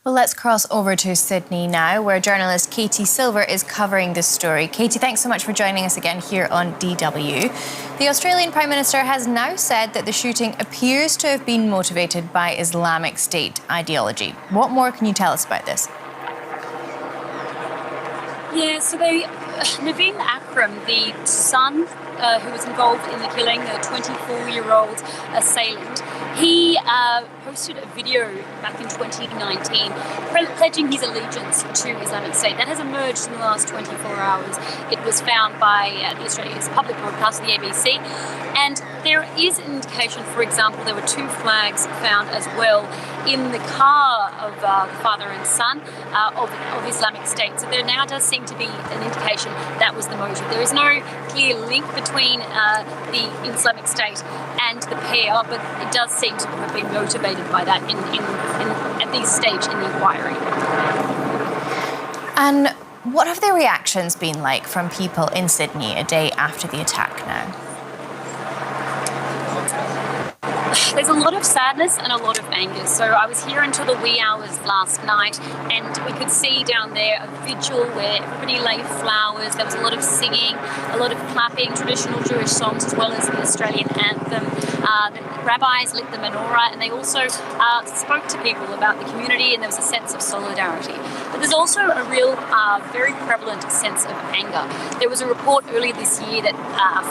Well, let's cross over to Sydney now, where journalist Katie Silver is covering this story. Katie, thanks so much for joining us again here on DW. The Australian Prime Minister has now said that the shooting appears to have been motivated by Islamic State ideology. What more can you tell us about this? Yeah, so Naveen Akram, the son who was involved in the killing, the 24-year-old assailant, he posted a video back in 2019 pledging his allegiance to Islamic State. That has emerged in the last 24 hours. It was found by the Australia's public broadcaster, the ABC, and there is an indication, for example, there were two flags found as well in the car of the father and son of Islamic State. So there now does seem to be an indication that was the motive. There is no clear link between the Islamic State and the pair, but it does seem to have been motivated by that at this stage in the inquiry. And what have the reactions been like from people in Sydney a day after the attack now? There's a lot of sadness and a lot of anger. So I was here until the wee hours last night, and we could see down there a vigil where everybody laid flowers. There was a lot of singing, a lot of clapping, traditional Jewish songs, as well as the Australian anthem. The rabbis lit the menorah, and they also spoke to people about the community, and there was a sense of solidarity. But there's also a real, very prevalent sense of anger. There was a report earlier this year that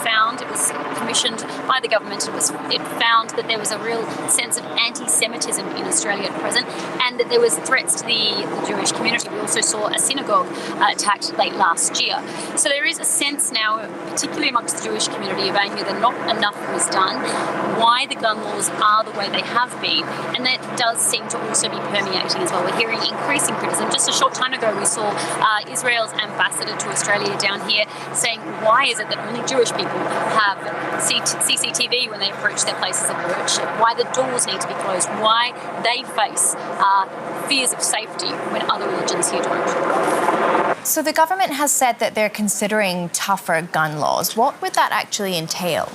found, it was commissioned by the government, it found that there was a real sense of anti-Semitism in Australia at present, and that there was threats to the Jewish community. We also saw a synagogue attacked late last year. So there is a sense now, particularly amongst the Jewish community, of anger that not enough was done, why the gun laws are the way they have been, and that does seem to also be permeating as well. We're hearing increasing criticism. Just a short time ago we saw Israel's ambassador to Australia down here saying, why is it that only Jewish people have CCTV when they approach their places of worship? Why the doors need to be closed? Why they face fears of safety when other religions here don't? So the government has said that they're considering tougher gun laws. What would that actually entail?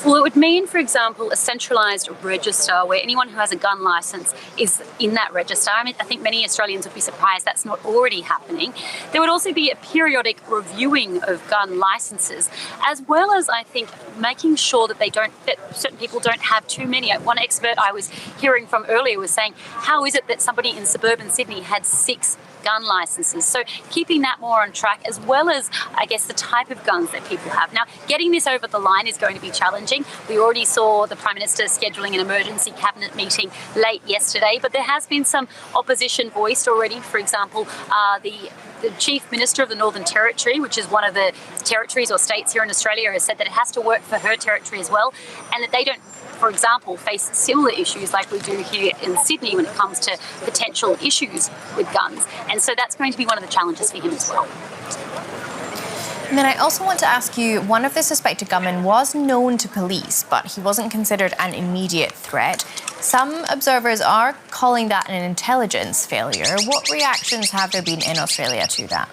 Well, it would mean, for example, a centralised register where anyone who has a gun licence is in that register. I think many Australians would be surprised that's not already happening. There would also be a periodic reviewing of gun licences, as well as, I think, making sure that certain people don't have too many. One expert I was hearing from earlier was saying, how is it that somebody in suburban Sydney had 6 gun licences? So keeping that more on track, as well as, I guess, the type of guns that people have. Now, getting this over the line is going to be challenging. We already saw the Prime Minister scheduling an emergency cabinet meeting late yesterday, but there has been some opposition voiced already. For example, the Chief Minister of the Northern Territory, which is one of the territories or states here in Australia, has said that it has to work for her territory as well, and that they don't, for example, face similar issues like we do here in Sydney when it comes to potential issues with guns. And so that's going to be one of the challenges for him as well. And then I also want to ask you, one of the suspected gunmen was known to police, but he wasn't considered an immediate threat. Some observers are calling that an intelligence failure. What reactions have there been in Australia to that?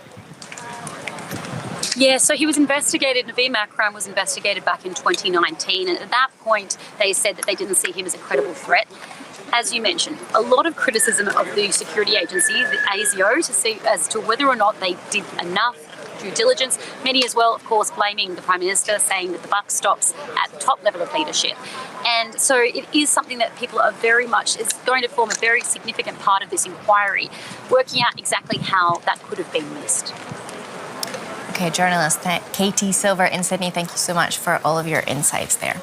Yeah, so he was investigated, Naveen Akram was investigated back in 2019, and at that point they said that they didn't see him as a credible threat. As you mentioned, a lot of criticism of the security agency, the ASIO, to see as to whether or not they did enough due diligence. Many as well, of course, blaming the Prime Minister, saying that the buck stops at the top level of leadership. And so it is something that people are very much, is going to form a very significant part of this inquiry, working out exactly how that could have been missed. Okay, journalist Katie Silver in Sydney, thank you so much for all of your insights there.